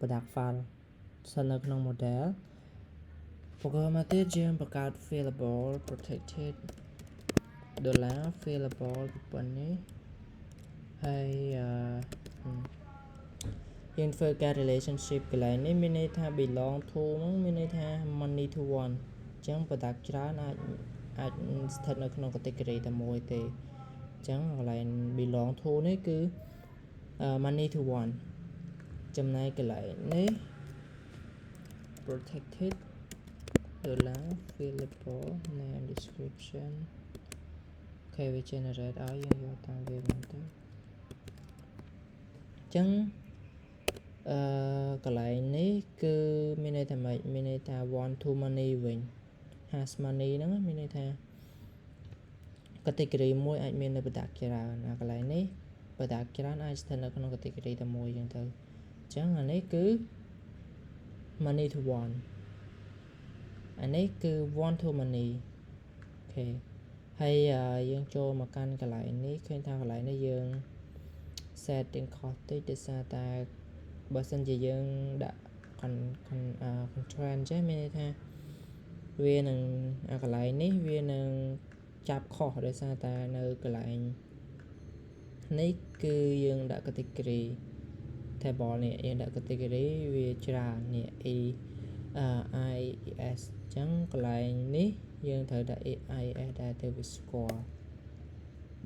product file សិននៅក្នុង model ឧបករណ៍មកទៀតយើងបង្កើត variable protected $variable ប៉ុណ្នេះហើយយើងធ្វើការ relationship កន្លែងនេះមានន័យថា belong to ហ្នឹងមានន័យថា money to one អញ្ចឹង product ច្រើនអាចស្ថិតនៅក្នុង category តែមួយទេអញ្ចឹងកន្លែង belong to នេះគឺ money to one ចំណែកកន្លែងនេះ protected $variable name description អូខេវា generate ឲ្យយើងយកតាមវាមកទៅអញ្ចឹងកន្លែងនេះគឺមានន័យថាម៉េចមានន័យថា one to money វិញ has money ហ្នឹងមានន័យថា category មួយអាចមាននៅ product ច្រើនកន្លែងនេះ product ច្រើនអាចស្ថិតនៅក្នុង category តែមួយអញ្ចឹងទៅអញ្ចឹងអានេះគឺ money to one អានេះគឺ one to money អូខេហើយយើងចូលមកកាន់កន្លែងនេះឃើញថាកន្លែងនេះយើង setting cost តិចដោយសារតែបើសិនជាយើងដាក់ constraint ចេះមានន័យថាវានឹងកន្លែងនេះវានឹងចាប់ខុសដោយសារតែនៅកន្លែងនេះគឺយើងដាក់ category table នេះយើងដាក់ category វាច្រើននេះ EIS អញ្ចឹងកន្លែងនេះយើងត្រូវដាក់ EIS ដែរទៅវាស្គាល់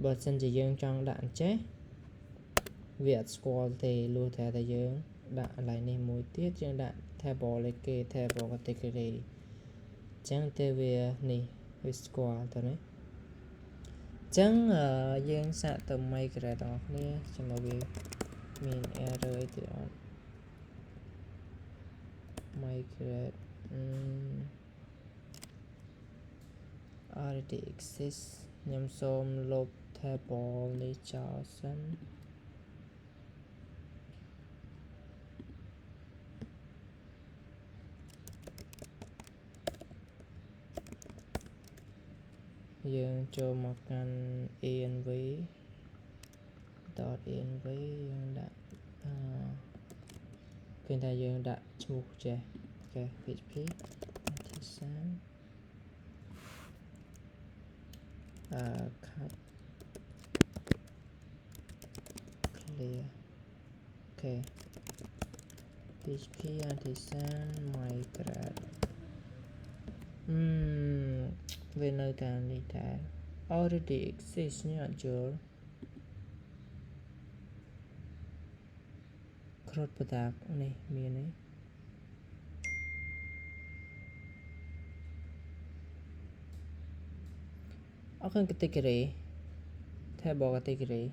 បើសិនជាយើងចង់ដាក់អញ្ចេះវាអត់ស្គាល់ទេលុះតែយើងដាក់កន្លែងនេះមួយទៀតយើងដាក់ table លេខគេ table category អញ្ចឹងទៅវានេះវាស្គាល់ទៅនេះអញ្ចឹងយើងសាកទៅ migrate ទាំងអស់គ្នាចាំមើលវាមាន error អីទៀតអត់ migrate already exist ខ្ញុំសូមលុប table នេះចោលសិនយើងចូលមកកាន់ env .env យើងដាក់ឃើញថាយើងដាក់ឈ្មោះចេះអូខេ php artisan cut clear អូខេ php artisan migrate វានៅតាមនេះតែ already exist នេះអត់យល់ crowd product នេះមានទេអត់ឃើញ category table category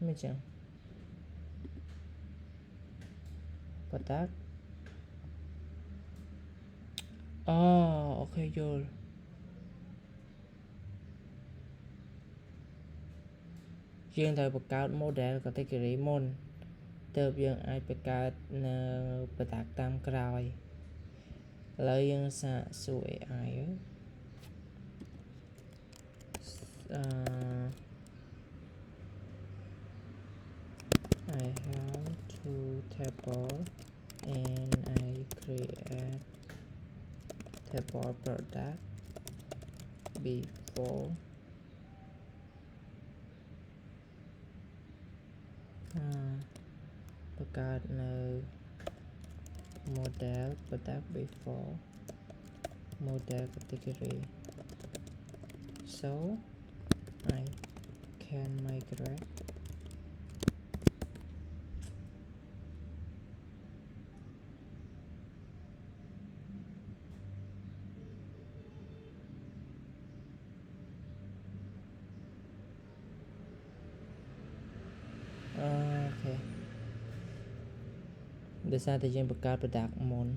មិនចឹង product អូខេយល់យើងត្រូវបង្កើត model category មុនទើបយើងអាចបង្កើតនៅ product តាមក្រោយឥឡូវយើងសាកសួរ AI I have two table and I create table product beforeបង្កើតនៅ model product before model category so I can migrateអូខេដោយសារតែយើងបង្កើត product មុន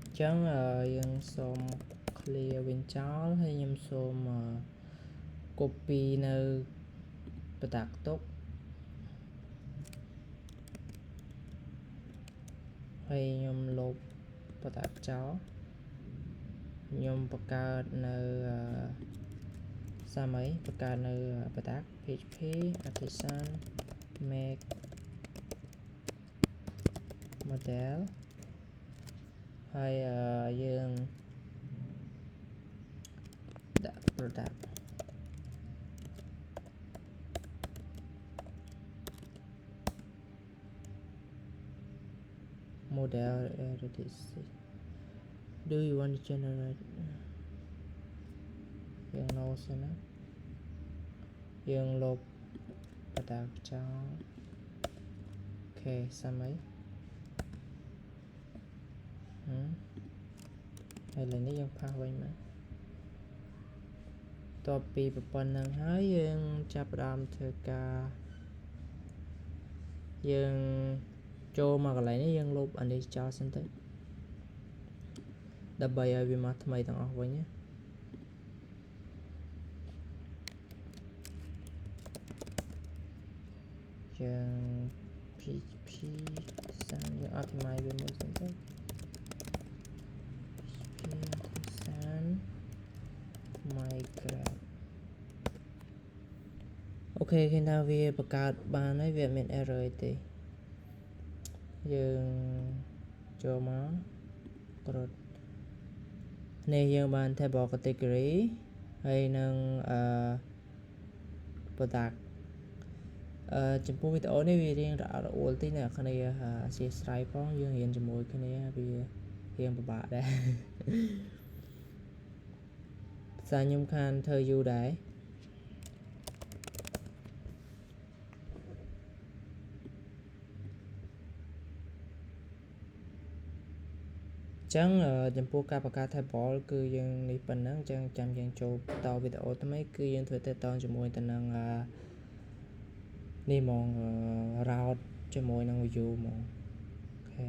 អញ្ចឹងយើងសូម clear វិញចោលហើយខ្ញុំសូម copy នៅ product ទុកហើយខ្ញុំលុប product ចោល ខ្ញុំបង្កើតនៅសាមអីបង្កើតនៅបតាក់ PHP artisan make model ហើយយើងដាក់ product model edit do you want to generate យើងណូសិនណាយើងលុបបតាក់ចោលអូខេសាមអីហើយឡើយនេះយើងផាសវិញមកតបពីប៉ុណ្ណឹងហើយយើងចាប់ផ្ដើមធ្វើការយើងចូលមកកន្លែងនេះយើងលុបអានេះចោលសិនទៅដើម្បីឲ្យវាមកថ្មីទាំងអស់វិញណាយើង PHP សានយើង optimize វាមួយសិនទៅ PHP សាន migrate អូខេឃើញថាវាបង្កើតបានហើយវាអត់មាន error អីទេយើងចូលមកក្រត់នេះយើងបាន table category ហើយនឹងproduct ចំពោះវីដេអូនេះវារៀងរអាក់រអួលតិចអ្នកគ្នាអធិស្ឋានផងយើងរៀនជាមួយគ្នាវារៀងពិបាកដែរភាសាខ្ញុំខានធ្វើយូរដែរចឹងចំពោះការបង្កើត table គឺយើងនេះប៉ុណ្ណឹងចឹងចាំយើងចូលបន្តវីដេអូថ្មីគឺយើងធ្វើតទៅជាមួយទៅនឹងនេះហ្មង route ជាមួយនឹង view ហ្មងអូខេ